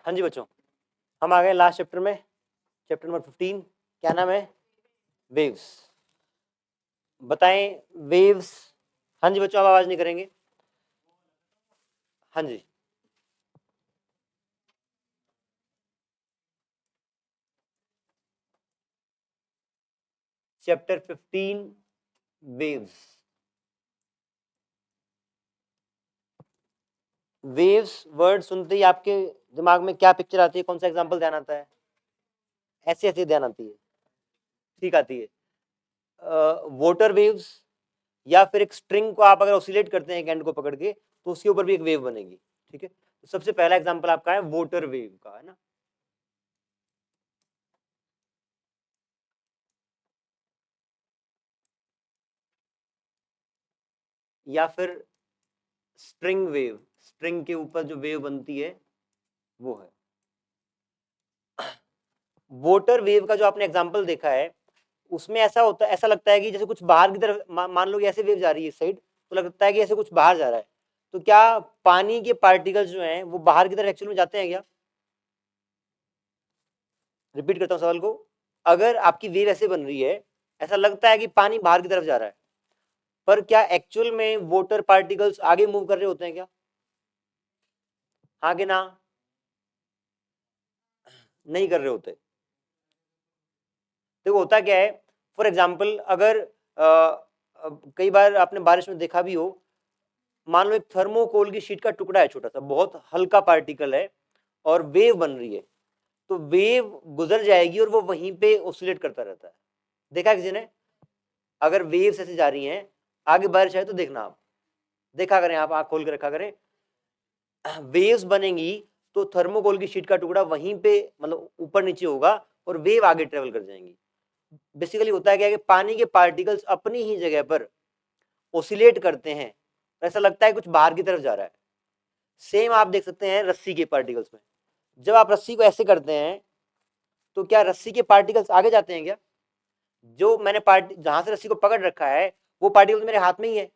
हाँ जी बच्चों, हम आ गए लास्ट चैप्टर में, चैप्टर नंबर 15। क्या नाम है? वेव्स। बताएं वेव्स। हाँ जी बच्चों, आप आवाज नहीं करेंगे। हाँ जी, चैप्टर 15 वेव्स। वेव्स वर्ड सुनते ही आपके दिमाग में क्या पिक्चर आती है, कौन सा एग्जांपल ध्यान आता है? ऐसे ऐसे ध्यान आती है, ठीक आती है। वाटर वेव्स, या फिर एक स्ट्रिंग को आप अगर ऑसिलेट करते हैं एक एंड को पकड़ के, तो उसके ऊपर भी एक वेव बनेगी। ठीक है, तो सबसे पहला एग्जांपल आपका है वाटर वेव का, है ना। या फिर स्ट्रिंग वेव, स्ट्रिंग के ऊपर जो वेव बनती है वो है वाटर वेव का। जो आपने एग्जांपल देखा है उसमें ऐसा होता है, ऐसा लगता है कि जैसे कुछ बाहर की तरफ, मान लो ऐसे वेव जा रही है इस साइड, तो लगता है कि ऐसे कुछ बाहर जा रहा है। तो क्या पानी के पार्टिकल्स जो हैं वो बाहर की तरफ एक्चुअल में जाते हैं क्या? रिपीट करता हूं सवाल को। अगर आपकी वेव ऐसे बन रही है, ऐसा लगता है कि पानी बाहर की तरफ जा रहा है, पर क्या एक्चुअल में वाटर पार्टिकल्स आगे मूव कर रहे होते हैं क्या? हाँ कि ना? नहीं कर रहे होते। देखो होता क्या है, फॉर एग्जाम्पल अगर कई बार आपने बारिश में देखा भी हो, मान लो एक थर्मोकोल की शीट का टुकड़ा है, छोटा सा बहुत हल्का पार्टिकल है, और वेव बन रही है, तो वेव गुजर जाएगी और वो वहीं पे ऑसिलेट करता रहता है। देखा किसी ने? अगर वेव्स ऐसे जा रही हैं, आगे बारिश आए तो देखना, आप देखा करें, आप आंख खोल के रखा करें, वेव्स बनेंगी तो थर्मोकोल की शीट का टुकड़ा वहीं पे मतलब ऊपर नीचे होगा और वेव आगे ट्रेवल कर जाएंगी। बेसिकली होता है क्या है कि पानी के पार्टिकल्स अपनी ही जगह पर ओसिलेट करते हैं, ऐसा लगता है कुछ बाहर की तरफ जा रहा है। सेम आप देख सकते हैं रस्सी के पार्टिकल्स में, जब आप रस्सी को ऐसे करते हैं तो क्या रस्सी के पार्टिकल्स आगे जाते हैं क्या? जो मैंने पार्ट जहां से रस्सी को पकड़ रखा है वो पार्टिकल मेरे हाथ में ही है,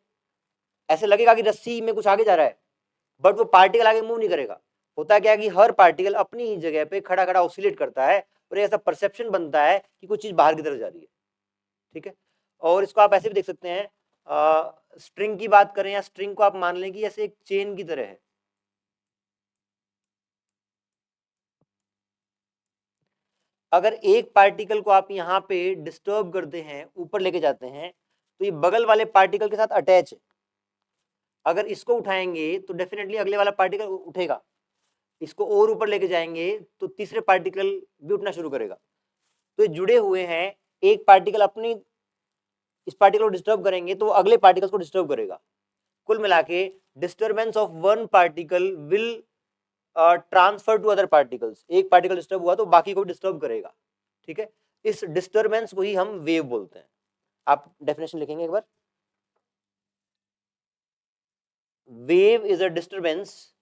ऐसे लगेगा कि रस्सी में कुछ आगे जा रहा है, बट वो पार्टिकल आगे मूव नहीं करेगा। होता क्या है कि हर पार्टिकल अपनी ही जगह पे खड़ा खड़ा ऑसिलेट करता है, और ऐसा परसेप्शन बनता है कि कुछ चीज बाहर की तरफ जा रही है। ठीक है, और इसको आप ऐसे भी देख सकते हैं, स्ट्रिंग की बात करें, या स्ट्रिंग को आप मान लें कि ऐसे एक चेन की तरह है। अगर एक पार्टिकल को आप यहाँ पे डिस्टर्ब करते हैं, ऊपर लेके जाते हैं, तो ये बगल वाले पार्टिकल के साथ अटैच है। अगर इसको उठाएंगे तो डेफिनेटली अगले वाला पार्टिकल उठेगा, इसको और ऊपर लेके जाएंगे तो तीसरे पार्टिकल भी उठना शुरू करेगा। तो ये जुड़े हुए हैं, एक पार्टिकल अपनी इस पार्टिकल को डिस्टर्ब करेंगे तो वो अगले पार्टिकल को डिस्टर्ब करेगा। कुल मिला के disturbance of one particle will transfer to other particles. एक पार्टिकल डिस्टर्ब हुआ तो बाकी को डिस्टर्ब करेगा। ठीक है, इस डिस्टर्बेंस को ही हम वेव बोलते हैं। आप डेफिनेशन लिखेंगे एक बार। Wave is a disturbance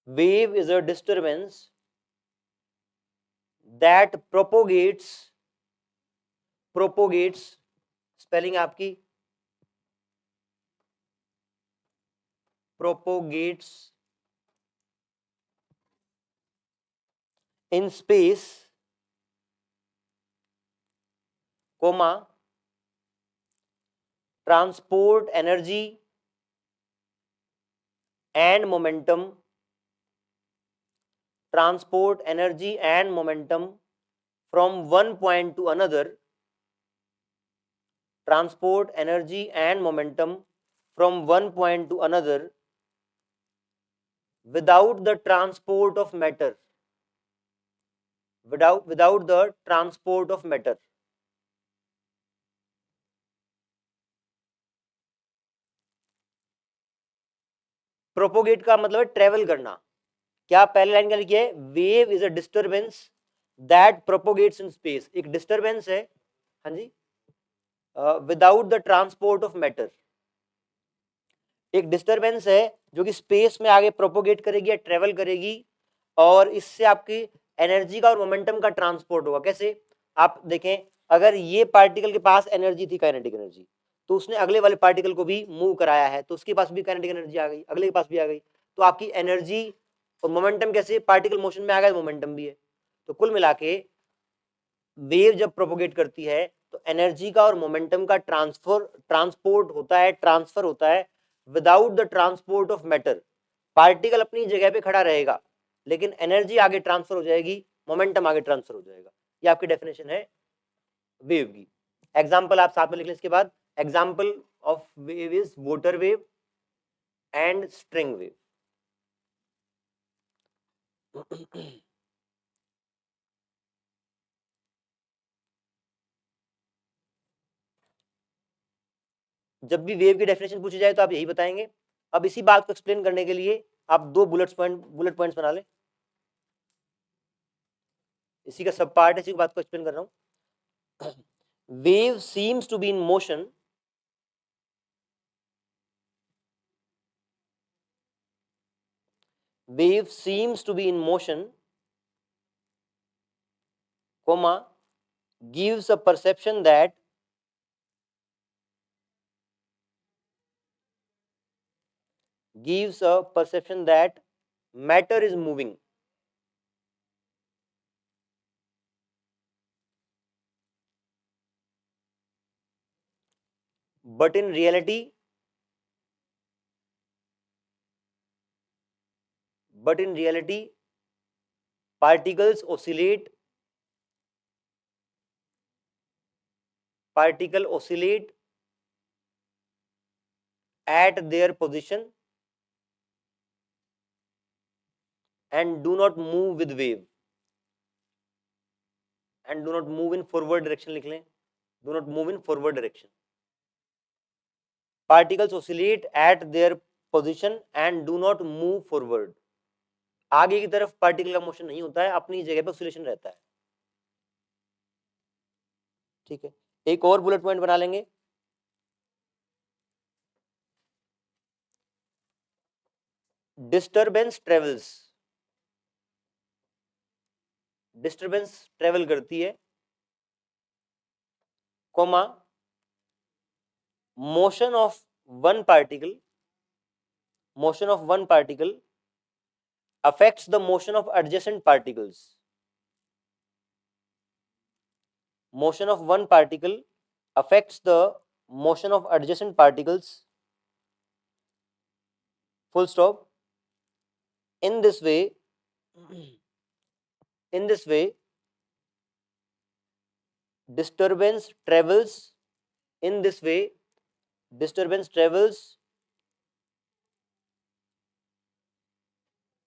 wave is a disturbance that propagates spelling आपकी propagates in space, comma, transport energy and momentum, transport energy and momentum from one point to another, transport energy and momentum from one point to another without the transport of matter, without the transport of matter. Propagate का मतलब है travel करना। क्या पहले line का लिखिए, wave is a disturbance that propagates in space. एक disturbance है, हाँ जी, without the transport of matter. एक डिस्टर्बेंस है जो कि स्पेस में आगे प्रोपोगेट करेगी या ट्रेवल करेगी, और इससे आपकी एनर्जी का और मोमेंटम का ट्रांसपोर्ट होगा। कैसे? आप देखें, अगर ये पार्टिकल के पास एनर्जी थी, काइनेटिक एनर्जी, तो उसने अगले वाले पार्टिकल को भी मूव कराया है, तो उसके पास भी काइनेटिक एनर्जी आ गई, अगले के पास भी आ गई। तो आपकी एनर्जी और मोमेंटम कैसे, पार्टिकल मोशन में आ गया, मोमेंटम भी है। तो कुल मिला के वेव जब प्रोपोगेट करती है तो एनर्जी का और मोमेंटम का ट्रांसपोर्ट होता है, ट्रांसफर होता है without the transport of matter. Particle अपनी जगह पे खड़ा रहेगा लेकिन एनर्जी आगे ट्रांसफर हो जाएगी, मोमेंटम आगे ट्रांसफर हो जाएगा। ये आपकी डेफिनेशन है वेव की। एग्जाम्पल आप साथ में लिख लें इसके बाद। Example of wave is water wave and string wave. जब भी वेव की डेफिनेशन पूछी जाए तो आप यही बताएंगे। अब इसी बात को एक्सप्लेन करने के लिए आप दो बुलेट पॉइंट्स बना लें। इसी का सब पार्ट है, इसी बात को एक्सप्लेन कर रहा हूं। Wave seems to be in motion wave seems to be in motion, comma, gives a perception that matter is moving, but in reality particles oscillate at their position and do not move with wave, and do not move in forward direction। लिख लें, do not move in forward direction। particles oscillate at their position and do not move forward। आगे की तरफ particle का motion नहीं होता है, अपनी जगह पर ऑसिलेशन रहता है। ठीक है, एक और बुलेट पॉइंट बना लेंगे। डिस्टरबेंस ट्रेवल करती है, comma, motion of one particle affects the motion of adjacent particles। motion of one particle affects the motion of adjacent particles, full stop। in this way disturbance travels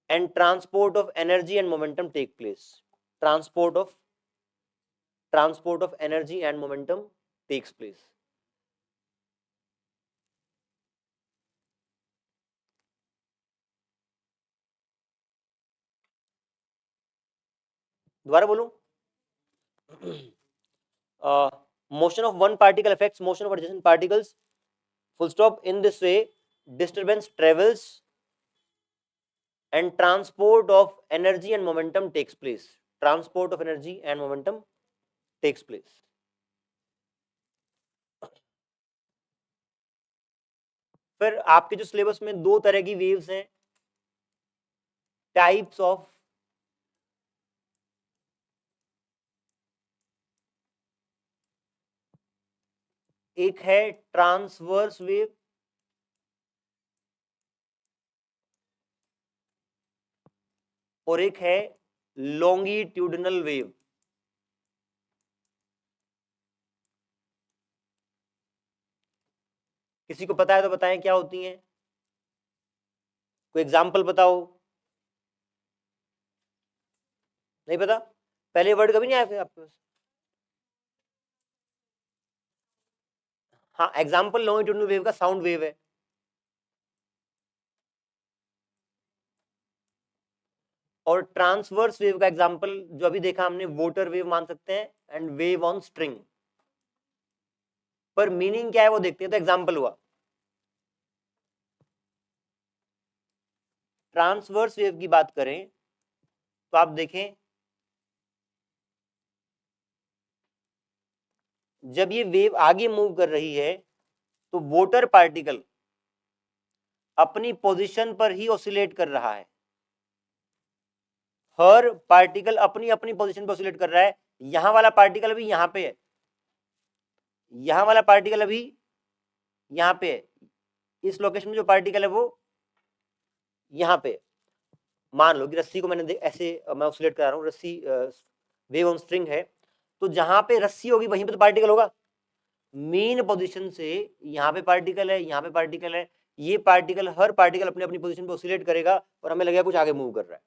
and transport of energy and momentum take place। transport of energy and momentum takes place। दोबारा बोलूं, motion of one particle affects motion of adjacent particles, full stop। in this way disturbance travels and transport of energy and momentum takes place। फिर आपके जो syllabus में दो तरह की waves हैं, टाइप्स ऑफ, एक है ट्रांसवर्स वेव और एक है लॉन्गिट्यूडिनल वेव। किसी को पता है तो बताएं क्या होती हैं, कोई एग्जांपल बताओ। नहीं पता, पहले वर्ड कभी नहीं आया आपके पास? हाँ, एग्जांपल लॉन्गिट्यूडिनल वेव का साउंड वेव है। और ट्रांसवर्स वेव का एग्जांपल जो अभी देखा हमने, वाटर वेव मान सकते हैं एंड वेव ऑन स्ट्रिंग। पर मीनिंग क्या है वो देखते हैं। तो एग्जांपल हुआ, ट्रांसवर्स वेव की बात करें तो आप देखें, जब ये वेव आगे मूव कर रही है तो वोटर पार्टिकल अपनी पोजीशन पर ही ऑसिलेट कर रहा है, हर पार्टिकल अपनी अपनी पोजीशन पर ऑसिलेट कर रहा है। यहां वाला पार्टिकल अभी यहां पे है, यहां वाला पार्टिकल अभी यहां पे है, इस लोकेशन में जो पार्टिकल है वो यहां पे। मान लो कि रस्सी को मैंने ऐसे मैं ऑसिलेट करा रहा हूं, रस्सी वेव ऑन स्ट्रिंग है, तो जहां पे रस्सी होगी वहीं पे तो पार्टिकल होगा। मेन पोजीशन से यहाँ पे पार्टिकल है, यहाँ पे पार्टिकल है, ये पार्टिकल हर पार्टिकल अपने अपनी पोजीशन पे ऑसिलेट करेगा और हमें लगेगा कुछ आगे मूव कर रहा है।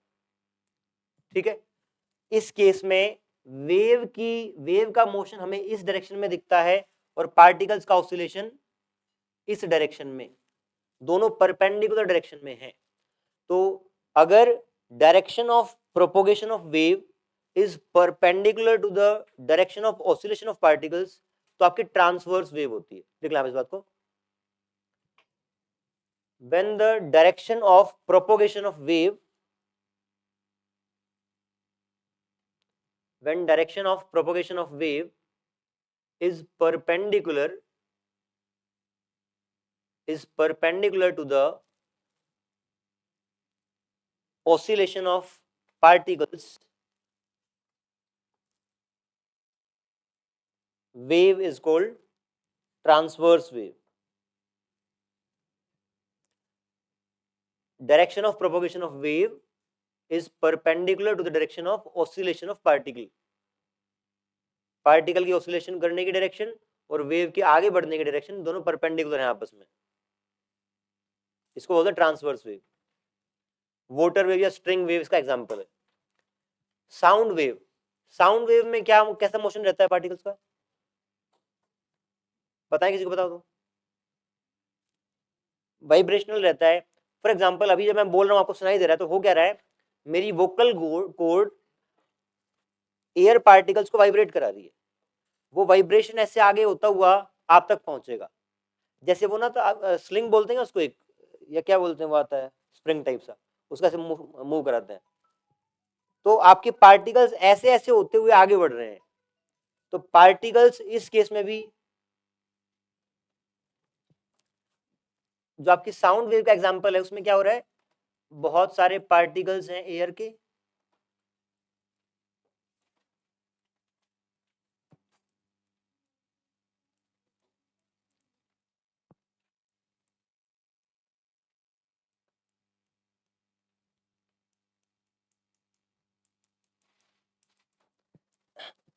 ठीक है, इस केस में वेव का मोशन हमें इस डायरेक्शन में दिखता है और पार्टिकल्स का ऑसिलेशन इस डायरेक्शन में, दोनों परपेंडिकुलर डायरेक्शन में है। तो अगर direction of propagation of wave is perpendicular to the direction of oscillation of particles, तो आपकी ट्रांसवर्स वेव होती है। देख लें आप इस बात को। when the direction of propagation of wave when direction of propagation of wave is perpendicular to the oscillation of particles, wave is called transverse wave. Direction of propagation of wave is perpendicular to the direction of oscillation of particle. Particle की oscillation करने की direction और wave के आगे बढ़ने की direction दोनों perpendicular हैं आपस में, इसको बोलते हैं ट्रांसवर्स वेव। वाटर वेव या स्ट्रिंग वेव इसका एग्जांपल है। साउंड वेव, साउंड वेव में क्या कैसा मोशन रहता है पार्टिकल्स का, पता है किसी को? बताओ तो। वाइब्रेशनल रहता है। फॉर एग्जांपल अभी जब मैं बोल रहा हूं आपको सुनाई दे रहा है, तो हो क्या रहा है, मेरी वोकल कॉर्ड एयर पार्टिकल्स को वाइब्रेट करा रही है, वो वाइब्रेशन ऐसे आगे होता हुआ आप तक पहुंचेगा। जैसे वो ना, तो स्लिंग बोलते हैं उसको, एक या क्या बोलते हैं, वो आता है स्प्रिंग टाइप सा, उसका ऐसे मूव कराते हैं, तो आपके पार्टिकल्स ऐसे ऐसे होते हुए आगे बढ़ रहे हैं। तो पार्टिकल्स इस केस में भी, जो आपकी साउंड वेव का एग्जांपल है उसमें क्या हो रहा है, बहुत सारे पार्टिकल्स हैं एयर के,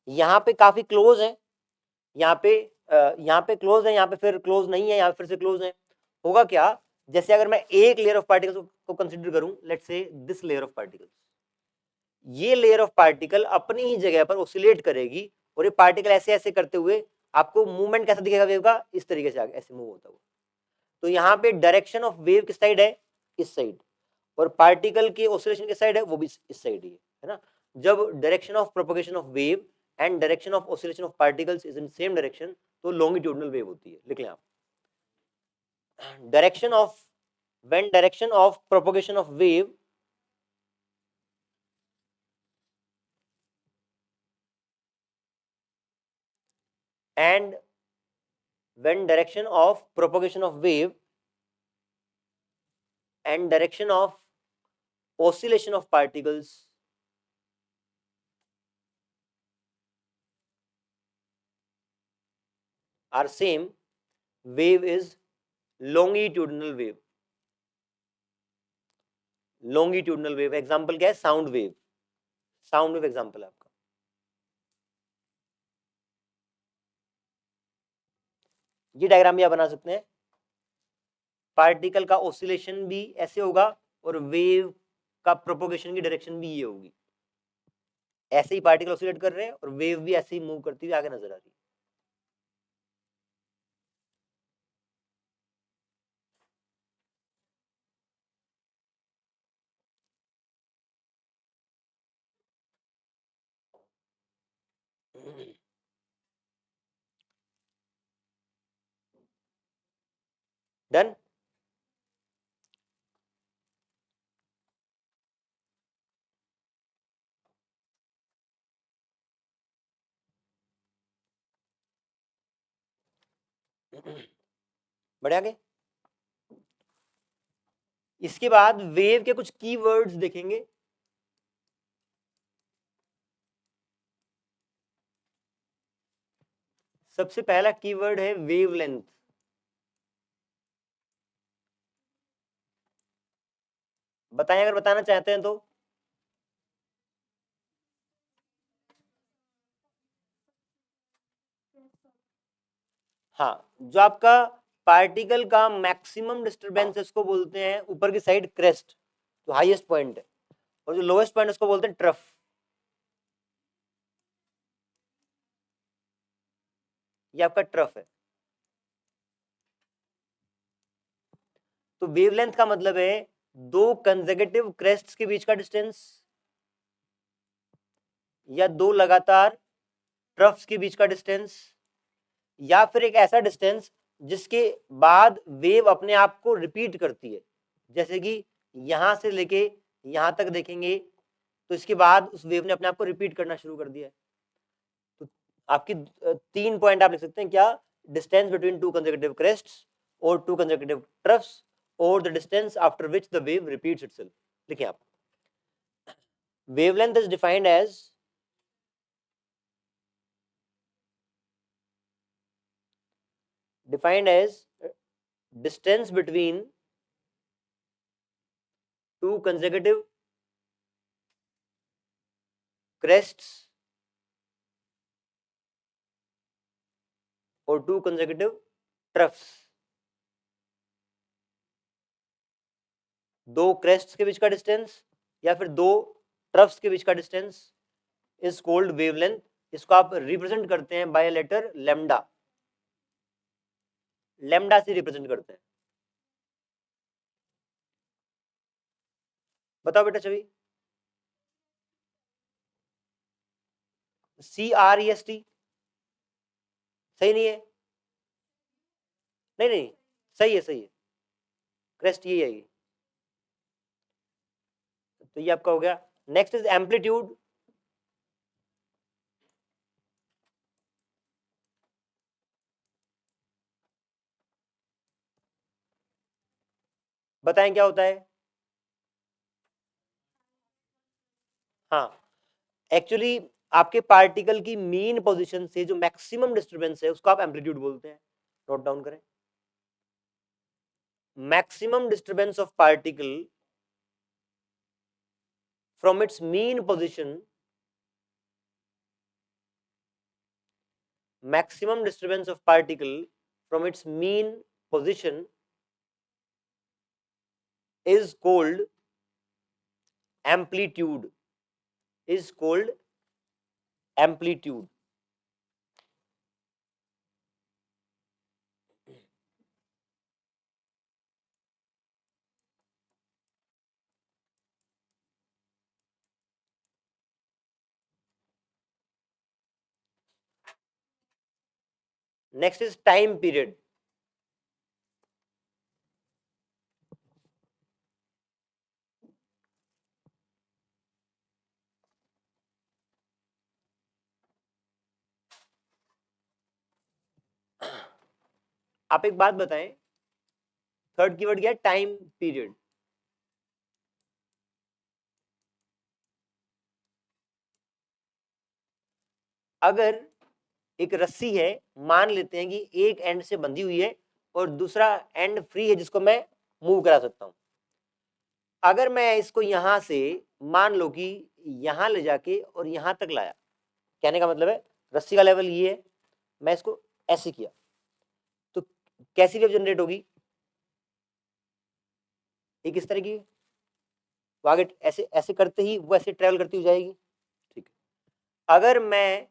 यहाँ पे काफी क्लोज है, यहाँ पे यहाँ पे क्लोज है, यहाँ पे फिर क्लोज नहीं है, यहाँ फिर से क्लोज है। होगा क्या, जैसे अगर मैं एक लेयर ऑफ पार्टिकल्स को कंसीडर करूं, let's say this layer of particles, ये लेयर ऑफ पार्टिकल अपनी ही जगह पर ऑसिलेट करेगी और ये पार्टिकल ऐसे ऐसे करते हुए आपको मूवमेंट कैसा दिखेगा वेव का, इस तरीके से आगे ऐसे मूव होता हुआ। तो यहाँ पे डायरेक्शन ऑफ वेव किस साइड है, इस साइड, और पार्टिकल की ऑसिलेशन किस साइड है, वो भी इस साइड ही है ना। जब direction of propagation of wave and direction of oscillation of particles is in same direction, तो लॉन्गिट्यूडनल वेव होती है। लिख लें आप, direction of, when direction of propagation of wave and when direction of propagation of wave and direction of oscillation of particles are same, wave is longitudinal wave। longitudinal wave example क्या है, sound wave, sound wave example है आपका। ये diagram भी आप बना सकते हैं, पार्टिकल का ऑसिलेशन भी ऐसे होगा और वेव का प्रोपोगेशन की डायरेक्शन भी ये होगी, ऐसे ही पार्टिकल ऑसिलेट कर रहे हैं और वेव भी ऐसे ही मूव करती हुई आगे नजर आ रही है। डन। बढ़े आगे। इसके बाद वेव के कुछ कीवर्ड्स देखेंगे। सबसे पहला कीवर्ड है वेवलेंथ। बताएं अगर बताना चाहते हैं तो। हाँ, जो आपका पार्टिकल का मैक्सिमम डिस्टरबेंस है उसको बोलते हैं ऊपर की साइड क्रेस्ट, जो हाईएस्ट पॉइंट है, और जो लोएस्ट पॉइंट उसको बोलते हैं ट्रफ। ये आपका ट्रफ है। तो वेवलेंथ का मतलब है दो कंसेक्यूटिव क्रेस्ट्स के बीच का डिस्टेंस, या दो लगातार ट्रफ्स के बीच का डिस्टेंस, या फिर एक ऐसा डिस्टेंस जिसके बाद वेव अपने आप को रिपीट करती है। जैसे कि यहां से लेके यहां तक देखेंगे तो इसके बाद उस वेव ने अपने आप को रिपीट करना शुरू कर दिया है। तो आपकी तीन पॉइंट आप लिख सकते हैं क्या, distance between two consecutive crests और टू कंसेक्यूटिव ट्रफ्स और the distance after which the wave repeats itself. लिखिए आप, wavelength is defined as distance between two consecutive crests और two consecutive troughs। दो क्रेस्ट्स के बीच का डिस्टेंस या फिर दो ट्रफ्स के बीच का डिस्टेंस इज कॉल्ड वेवलेंथ। इसको आप रिप्रेजेंट करते हैं बाय लेटर लेमडा, लेमडा से रिप्रेजेंट करते हैं। बताओ बेटा छवि। CREST सही नहीं है? नहीं नहीं, सही है सही है, क्रेस्ट यही है। तो ये आपका हो गया। Next is amplitude. बताएं क्या होता है? हाँ, एक्चुअली आपके पार्टिकल की मीन पोजीशन से जो मैक्सिमम डिस्टरबेंस है उसको आप एम्पलीट्यूड बोलते हैं। नोट डाउन करें, maximum disturbance of particle from its mean position, maximum disturbance of particle from its mean position is called amplitude, is called amplitude। next is time period। आप एक बात बताएं, थर्ड कीवर्ड क्या है? Time period. अगर एक रस्सी है, मान लेते हैं कि एक एंड से बंधी हुई है और दूसरा एंड फ्री है जिसको मैं मूव करा सकता हूं। अगर मैं इसको यहां से मान लो कि यहां ले जाके और यहां तक लाया, कहने का मतलब है रस्सी का लेवल ये है, मैं इसको ऐसे किया तो कैसी वेव जनरेट होगी? एक इस तरह की, आगे ऐसे ऐसे करते ही वो ऐसे ट्रेवल करती हो जाएगी। ठीक है, अगर मैं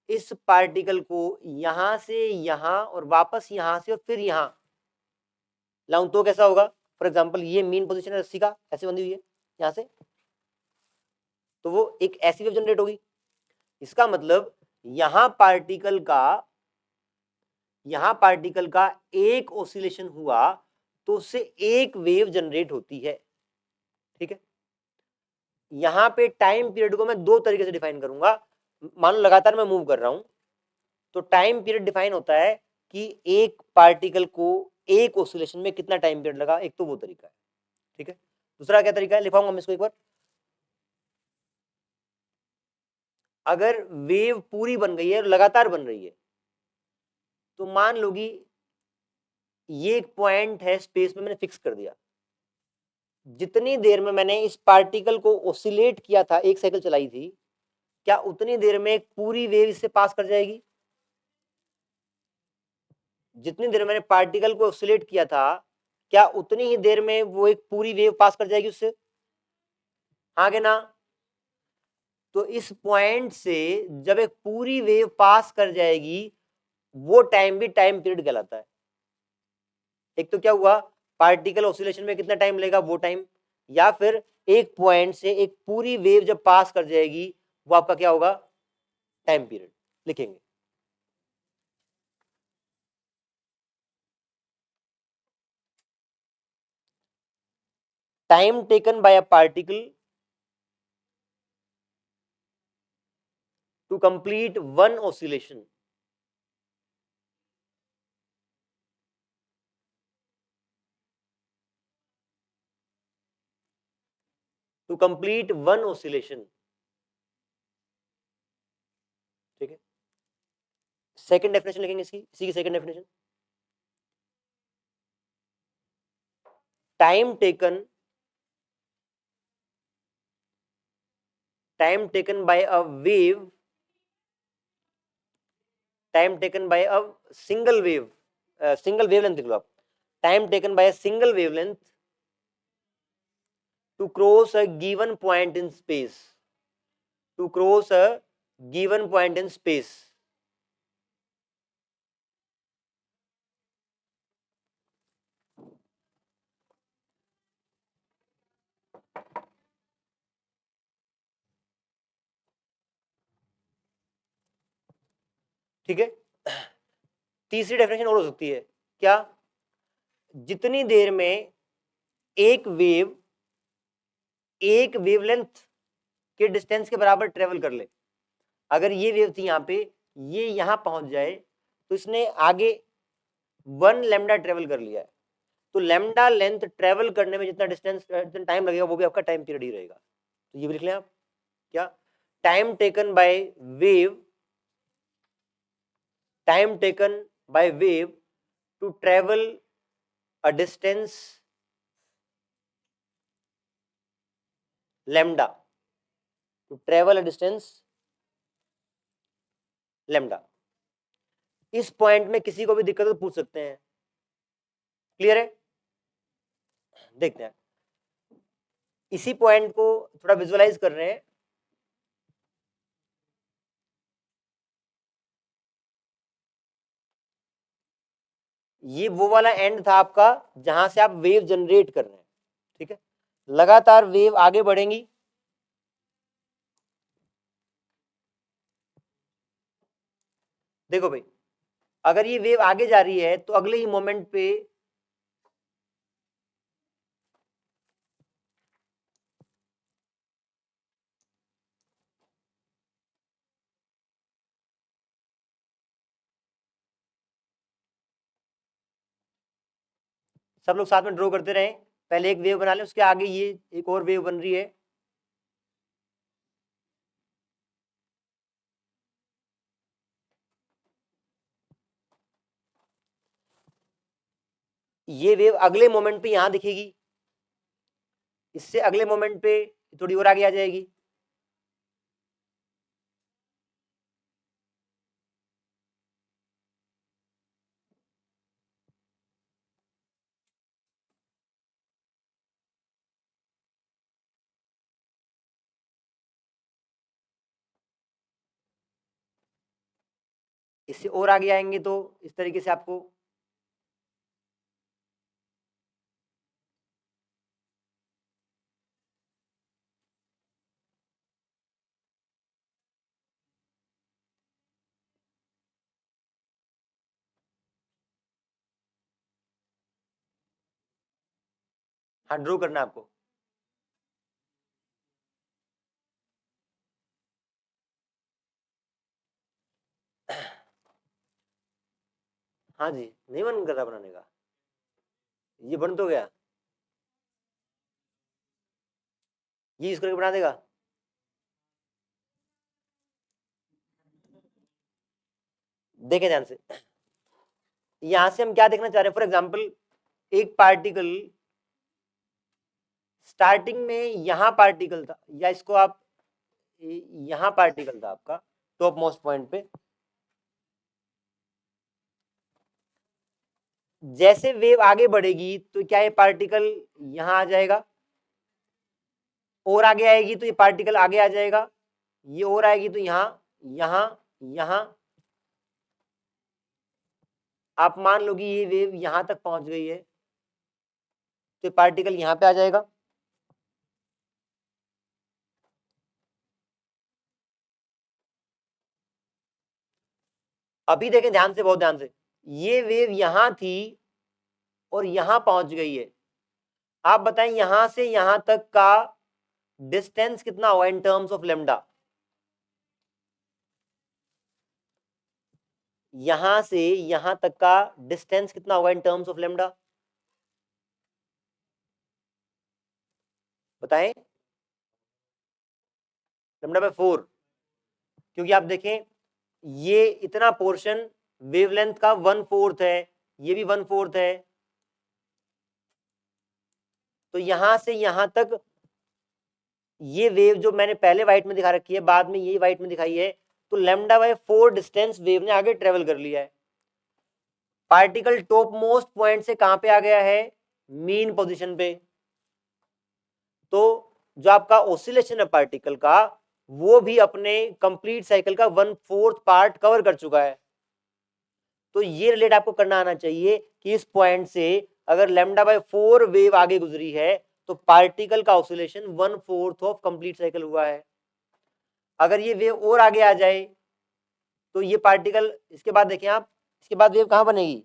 इस पार्टिकल को यहां से यहां और वापस यहां से और फिर यहां लाऊं तो कैसा होगा? फॉर एग्जाम्पल ये मेन पोजीशन है रस्सी का, ऐसे बंधी हुई है यहां से, तो वो एक ऐसी वेव जनरेट होगी। इसका मतलब यहां पार्टिकल का एक ऑसिलेशन हुआ तो उससे एक वेव जनरेट होती है। ठीक है, यहां पे टाइम पीरियड को मैं दो तरीके से डिफाइन करूंगा। मान लो लगातार मैं मूव कर रहा हूं, तो टाइम पीरियड डिफाइन होता है कि एक पार्टिकल को एक ऑसिलेशन में कितना टाइम पीरियड लगा, एक तो वो तरीका है, ठीक है। दूसरा क्या तरीका है, लिखाऊंगा मैं इसको एक बार। अगर वेव पूरी बन गई है और लगातार बन रही है, तो मान लो कि ये एक पॉइंट है स्पेस में, मैंने फिक्स कर दिया, जितनी देर में मैंने इस पार्टिकल को ऑसिलेट किया था, एक साइकिल चलाई थी, क्या उतनी देर में एक पूरी वेव इससे पास कर जाएगी? जितनी देर मैंने पार्टिकल को ऑसिलेट किया था, क्या उतनी ही देर में वो एक पूरी वेव पास कर जाएगी उससे, हाँ कि ना? तो इस पॉइंट से जब एक पूरी वेव पास कर जाएगी, वो टाइम भी टाइम पीरियड कहलाता है। एक तो क्या हुआ, पार्टिकल ऑसिलेशन में कितना टाइम लेगा वो टाइम, या फिर एक पॉइंट से एक पूरी वेव जब पास कर जाएगी, वो आपका क्या होगा, टाइम पीरियड लिखेंगे। Time taken by a particle to complete one oscillation, to complete one oscillation, ठीक है। सेकंड डेफिनेशन लिखेंगे इसकी, इसी की second definition, time taken by a wave, time taken by a single wave, single wavelength लिख लो आप, time taken by a single wavelength to cross a given point in space, to cross a given point in space, ठीक है। तीसरी definition और हो सकती है क्या, जितनी देर में एक वेव एक वेवलेंथ के डिस्टेंस के बराबर ट्रेवल कर ले, अगर ये वेव थी यहाँ पे, ये यहां पहुंच जाए, तो इसने आगे 1 लैम्डा ट्रेवल कर लिया है, तो लैम्डा लेंथ ट्रेवल करने में जितना डिस्टेंस, जितना टाइम लगेगा, वो भी आपका टाइम पीरियड ही रहेगा। तो ये भी लिख लें आप, क्या, time taken by wave, time taken by wave to travel a distance lambda, to travel a distance lambda। इस पॉइंट में किसी को भी दिक्कत हो तो पूछ सकते हैं, क्लियर है? देखते हैं, इसी पॉइंट को थोड़ा विजुअलाइज कर रहे हैं। ये वो वाला एंड था आपका जहां से आप वेव जनरेट कर रहे हैं, ठीक है। लगातार वेव आगे बढ़ेंगी, देखो भाई, अगर ये वेव आगे जा रही है तो अगले ही मोमेंट पे सब लोग साथ में ड्रॉ करते रहे, पहले एक वेव बना ले, उसके आगे ये एक और वेव बन रही है, ये वेव अगले मोमेंट पे यहां दिखेगी, इससे अगले मोमेंट पे थोड़ी और आगे आ जाएगी, इससे और आगे आएंगे तो इस तरीके से आपको, हाँ ड्रॉ करना है आपको, हाँ जी, नहीं मन कर रहा बनाने का, ये बन तो गया, ये यूज करके बना देगा। देखें ध्यान से, यहां से हम क्या देखना चाह रहे हैं, फॉर एग्जाम्पल एक पार्टिकल स्टार्टिंग में यहां पार्टिकल था, या इसको आप यहां पार्टिकल था आपका टॉप मोस्ट पॉइंट पे, जैसे वेव आगे बढ़ेगी तो क्या ये पार्टिकल यहां आ जाएगा, और आगे आएगी तो ये पार्टिकल आगे आ जाएगा, ये और आएगी तो यहां, यहां, यहां। आप मान लो कि ये वेव यहां तक पहुंच गई है तो पार्टिकल यहां पे आ जाएगा। अभी देखें ध्यान से, बहुत ध्यान से, ये वेव यहां थी और यहां पहुंच गई है। आप बताएं यहां से यहां तक का डिस्टेंस कितना हुआ इन टर्म्स ऑफ लेमडा, यहां से यहां तक का डिस्टेंस कितना हुआ इन टर्म्स ऑफ लेमडा, बताएं। लेमडा बाय 4, क्योंकि आप देखें ये इतना पोर्शन वेवलेंथ का 1/4 है, ये भी 1/4 है, तो यहां से यहां तक ये वेव जो मैंने पहले व्हाइट में दिखा रखी है, बाद में ये व्हाइट में दिखाई है, तो लेमडा बाय 4 डिस्टेंस वेव ने आगे ट्रेवल कर लिया है। पार्टिकल टॉप मोस्ट पॉइंट से कहां पे आ गया है, मीन पोजीशन पे। तो जो आपका ऑसिलेशन है पार्टिकल का, वो भी अपने कंप्लीट साइकिल का 1/4 पार्ट कवर कर चुका है। तो ये रिलेट आपको करना आना चाहिए कि इस पॉइंट से अगर लेमडा बाय 4 वेव आगे गुजरी है तो पार्टिकल का ऑसिलेशन 1/4 ऑफ कंप्लीट साइकिल हुआ है। अगर ये वेव और आगे आ जाए तो ये पार्टिकल, इसके बाद देखें आप, इसके बाद वेव कहां बनेगी,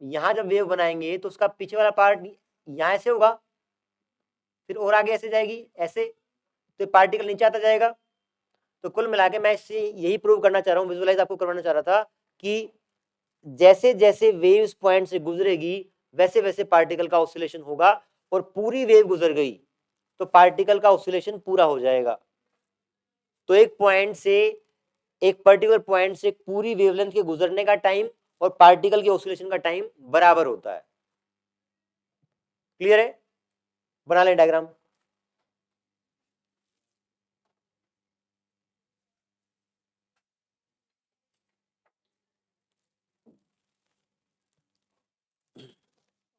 यहां जब वेव बनाएंगे तो उसका पीछे वाला पार्ट यहां ऐसे होगा, फिर और आगे ऐसे जाएगी ऐसे, तो पार्टिकल नीचे आता जाएगा। तो कुल मिला के मैं इससे यही प्रूव करना चाह रहा हूँ, विजुअलाइज आपको करवाना चाह रहा था कि जैसे जैसे वेव इस पॉइंट से गुजरेगी वैसे वैसे पार्टिकल का ऑसिलेशन होगा, और पूरी वेव गुजर गई तो पार्टिकल का ऑसिलेशन पूरा हो जाएगा। तो एक पॉइंट से, एक पर्टिकुलर पॉइंट से पूरी वेवलेंथ के गुजरने का टाइम और पार्टिकल के ऑसिलेशन का टाइम बराबर होता है। क्लियर है, बना लें डायग्राम।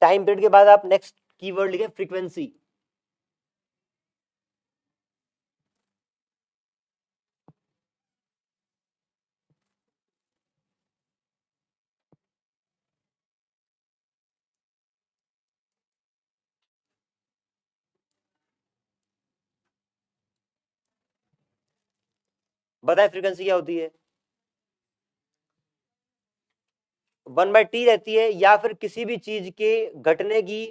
टाइम पीरियड के बाद आप नेक्स्ट कीवर्ड लिखें फ्रीक्वेंसी। बताएं फ्रीक्वेंसी क्या होती है। 1/t रहती है, या फिर किसी भी चीज के घटने की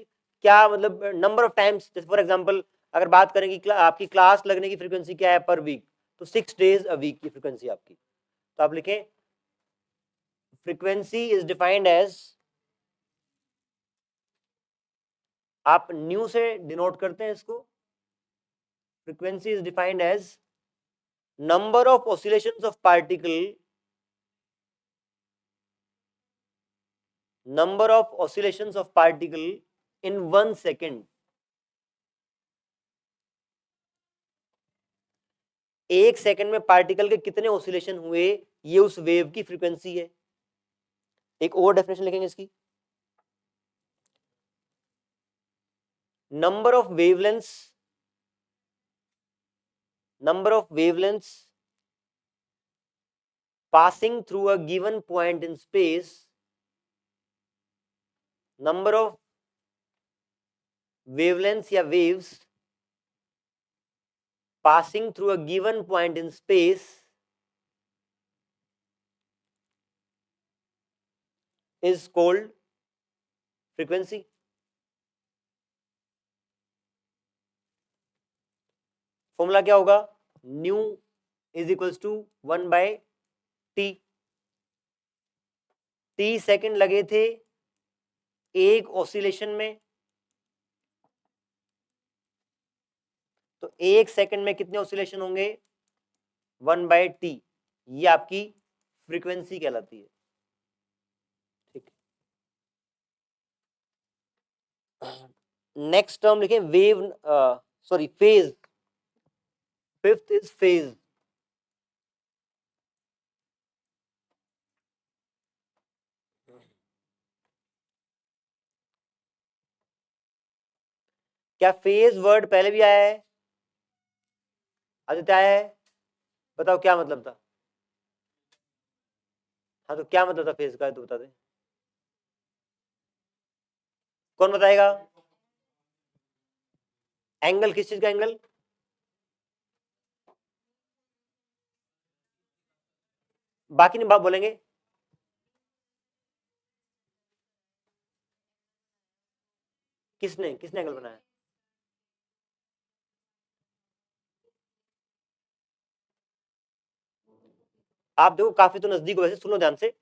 क्या मतलब नंबर ऑफ टाइम्स। जैसे फॉर एग्जांपल अगर बात करें कि आपकी क्लास लगने की फ्रीक्वेंसी क्या है पर वीक, तो 6 डेज अ वीक की फ्रीक्वेंसी आपकी। तो आप लिखें फ्रीक्वेंसी इज डिफाइंड एज, आप न्यू से डिनोट करते हैं इसको, frequency is defined as number of oscillations of particle, number of oscillations of particle in 1 second। एक सेकंड में पार्टिकल के कितने ऑसिलेशन हुए, ये उस वेव की फ्रीक्वेंसी है। एक और डेफिनेशन लिखेंगे इसकी, number of wavelengths, number of wavelengths passing through a given point in space, number of wavelengths या waves passing through a given point in space is called frequency। Formula क्या होगा, nu is equals to 1/t। T second लगे थे एक oscillation में, तो एक second में कितने ऑसिलेशन होंगे, 1/t, ये आपकी फ्रीक्वेंसी कहलाती है। ठीक, नेक्स्ट टर्म लिखें wave, sorry phase, fifth is phase. क्या फेज वर्ड पहले भी आया है, आदित्य आया है, बताओ क्या मतलब था। हाँ तो क्या मतलब था फेज का, तो बता दे, कौन बताएगा। एंगल, किस चीज का एंगल, बाकी नहीं बात बोलेंगे। किसने किसने एंगल बनाया, आप देखो काफी तो नजदीक हो, वैसे सुनो ध्यान से।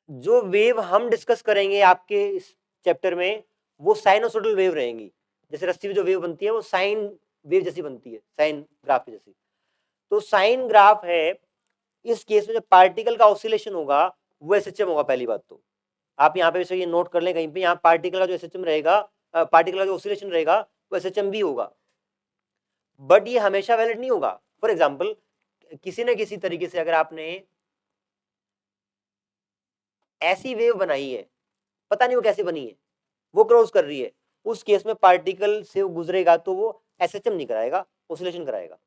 जो वेव हम डिस्कस करेंगे आपके इस चैप्टर में, वो साइनोसोडल वेव रहेंगी। जैसे रस्सी में जो वेव बनती है वो साइन वेव जैसी बनती है, साइन ग्राफ जैसी। तो साइन ग्राफ है, इस केस में जो पार्टिकल का ऑसिलेशन होगा वो एसएचएम होगा। पहली बात तो आप यहाँ पे वैसे ये नोट कर लें कहीं पे, यहाँ पार्टिकल का जो एसएचएम रहेगा, पार्टिकल का जो ऑसिलेशन रहेगा वो एसएचएम भी होगा। बट ये हमेशा वैलिड नहीं होगा। फॉर एग्जाम्पल, किसी न किसी तरीके से अगर आपने ऐसी वेव बनाई है, पता नहीं वो कैसे बनी है, वो क्रॉस कर रही है, उस केस में पार्टिकल से वो गुजरेगा तो वो एसएचएम नहीं कराएगा, ऑसिलेशन कराएगा।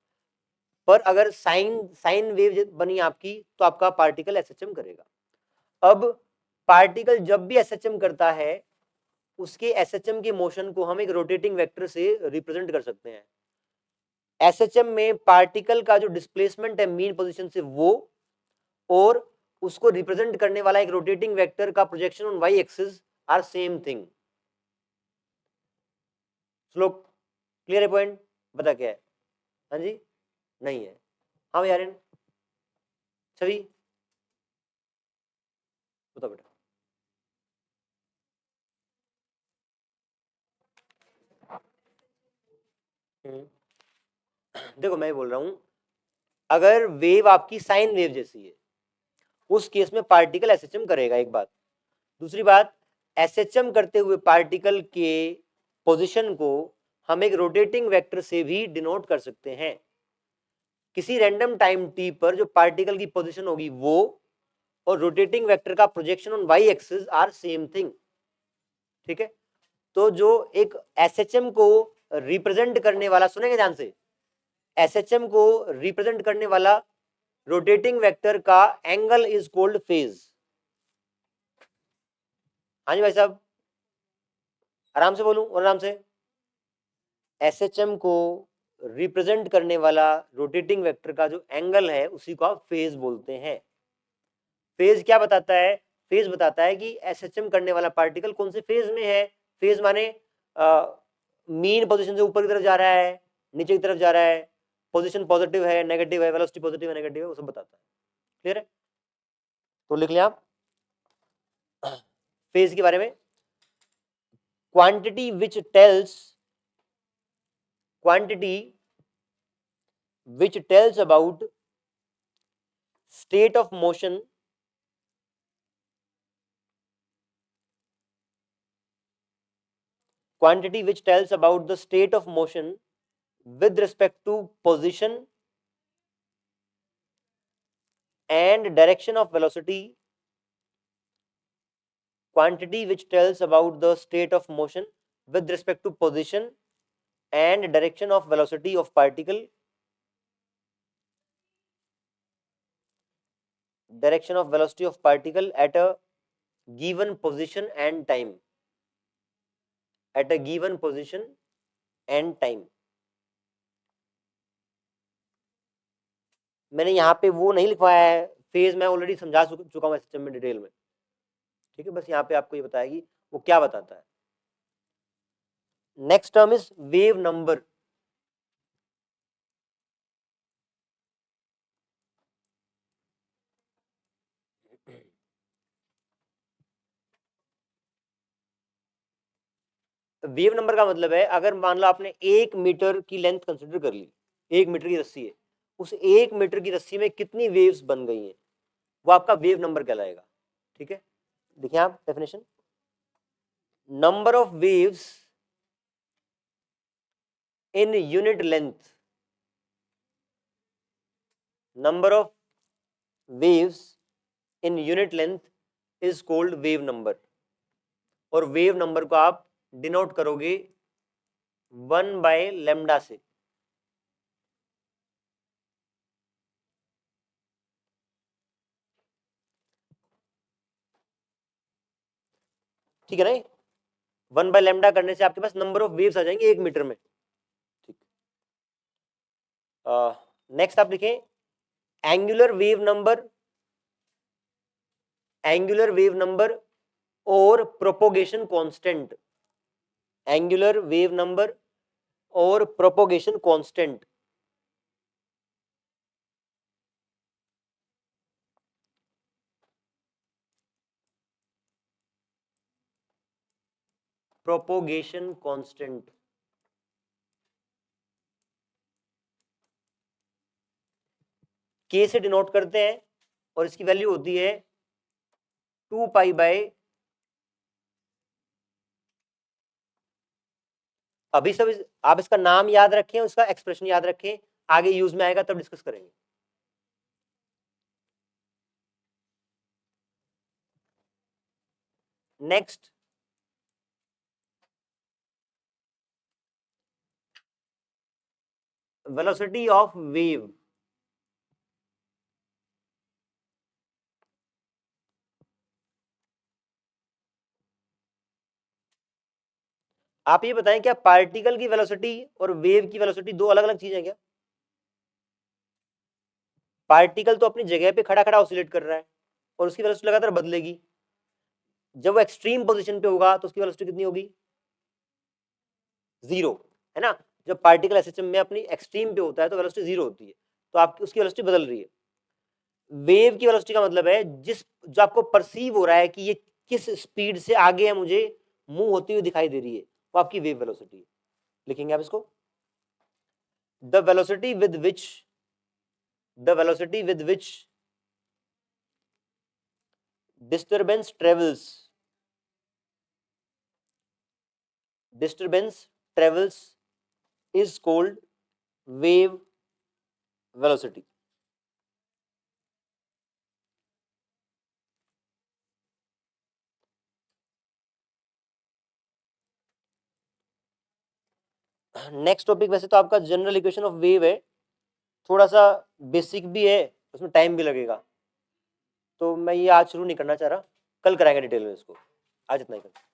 पर अगर साइन साइन वेव बनी आपकी तो आपका पार्टिकल एसएचएम करेगा। अब पार्टिकल जब भी एसएचएम करता है, उसके एसएचएम के मोशन को हम एक रोटेटिंग वेक्टर से रिप्रेजेंट कर सकते हैं। एसएचएम में पार्टिकल का जो डिस्प्लेसमेंट है मीन पोजीशन से, वो और उसको रिप्रेजेंट करने वाला एक रोटेटिंग वेक्टर का projection on Y axis are same thing. Shlok clear है, पॉइंट बता क्या है। हाँ जी, नहीं है। हाँ यार, छवि बताओ बेटा। देखो मैं बोल रहा हूं, अगर वेव आपकी साइन वेव जैसी है, उस केस में पार्टिकल एसएचएम करेगा, एक बात। दूसरी बात, एसएचएम करते हुए पार्टिकल के पोजीशन को हम एक रोटेटिंग वेक्टर से भी डिनोट कर सकते हैं। किसी रैंडम टाइम टी पर जो पार्टिकल की पोजीशन होगी वो और रोटेटिंग वेक्टर का projection on Y axis are same thing. ठीक है, तो जो एक एसएचएम को रिप्रेजेंट करने वाला, सुनेंगे ध्यान से, एसएचएम को रिप्रेजेंट करने वाला रोटेटिंग वेक्टर का एंगल इज कॉल्ड फेज। हाँ जी भाई साहब, आराम से बोलूं और आराम से। एसएचएम को रिप्रेजेंट करने वाला रोटेटिंग वेक्टर का जो एंगल है उसी को आप फेज बोलते हैं। फेज क्या बताता है, फेज बताता है कि एसएचएम करने वाला पार्टिकल कौन से फेज में है। फेज माने मीन पोजीशन से ऊपर की तरफ जा रहा है, नीचे की तरफ जा रहा है, पोजीशन पॉजिटिव है नेगेटिव है, वेलोसिटी पॉजिटिव है नेगेटिव है, वो सब बताता है। क्लियर है, तो लिख लिया आप फेज के बारे में। Quantity which tells, quantity which tells about state of motion quantity which tells about the state of motion with respect to position and direction of velocity, quantity which tells about the state of motion with respect to position and direction of velocity of particle, direction of velocity of particle at a given position and time, at a given position and time। मैंने यहाँ पे वो नहीं लिखवाया है, phase मैं already समझा चुका हूँ सिस्टम में डिटेल में। ठीक है, बस यहाँ पे आपको ये बताएगी वो क्या बताता है। Next term is wave number. Wave number का मतलब है, अगर मान लो आपने 1 मीटर की लेंथ कंसिडर कर ली, 1 मीटर की रस्सी है, उस 1 मीटर की रस्सी में कितनी वेव्स बन गई हैं, वो आपका वेव नंबर कहलाएगा। ठीक है, देखिए आप definition, number of waves in unit length, number of waves in unit length is called wave number, और वेव नंबर को आप डिनोट करोगे 1/λ से। ठीक है ना, 1/λ करने से आपके पास नंबर ऑफ वेव्स आ जाएंगे 1 मीटर में। ठीक, नेक्स्ट आप लिखें angular wave number, angular wave number और propagation constant, angular wave number और प्रोपोगेशन कांस्टेंट। प्रोपोगेशन कांस्टेंट के से डिनोट करते हैं, और इसकी वैल्यू होती है 2 अभी सब आप इसका नाम याद रखें, उसका एक्सप्रेशन याद रखें, आगे यूज में आएगा तब डिस्कस करेंगे। नेक्स्ट, वेलोसिटी ऑफ वेव, आप ये बताएं क्या पार्टिकल की वेलोसिटी और वेव की वेलोसिटी दो अलग अलग चीजें हैं क्या? पार्टिकल तो अपनी जगह पे खड़ा खड़ा ऑसिलेट कर रहा है और उसकी वेलोसिटी लगातार बदलेगी, जब वो एक्सट्रीम पोजीशन पे होगा तो उसकी वेलोसिटी कितनी होगी? 0, है ना। जब पार्टिकल एसएचएम में अपनी एक्सट्रीम पे होता है तो वेलोसिटी 0 होती है, तो आपकी उसकी वेलोसिटी बदल रही है। वेव की वेलोसिटी का मतलब है जिस जो आपको परसीव हो रहा है कि ये किस स्पीड से आगे है, मुझे मूव होती हुई दिखाई दे रही है, वो आपकी वेव वेलोसिटी है। लिखेंगे आप इसको, the velocity with which, the velocity with which disturbance travels, disturbance travels is called wave velocity। Next topic वैसे तो आपका जनरल इक्वेशन ऑफ वेव है, थोड़ा सा बेसिक भी है, उसमें टाइम भी लगेगा, तो मैं ये आज शुरू नहीं करना चाह रहा, कल कराएंगे डिटेल में इसको, आज इतना ही कर।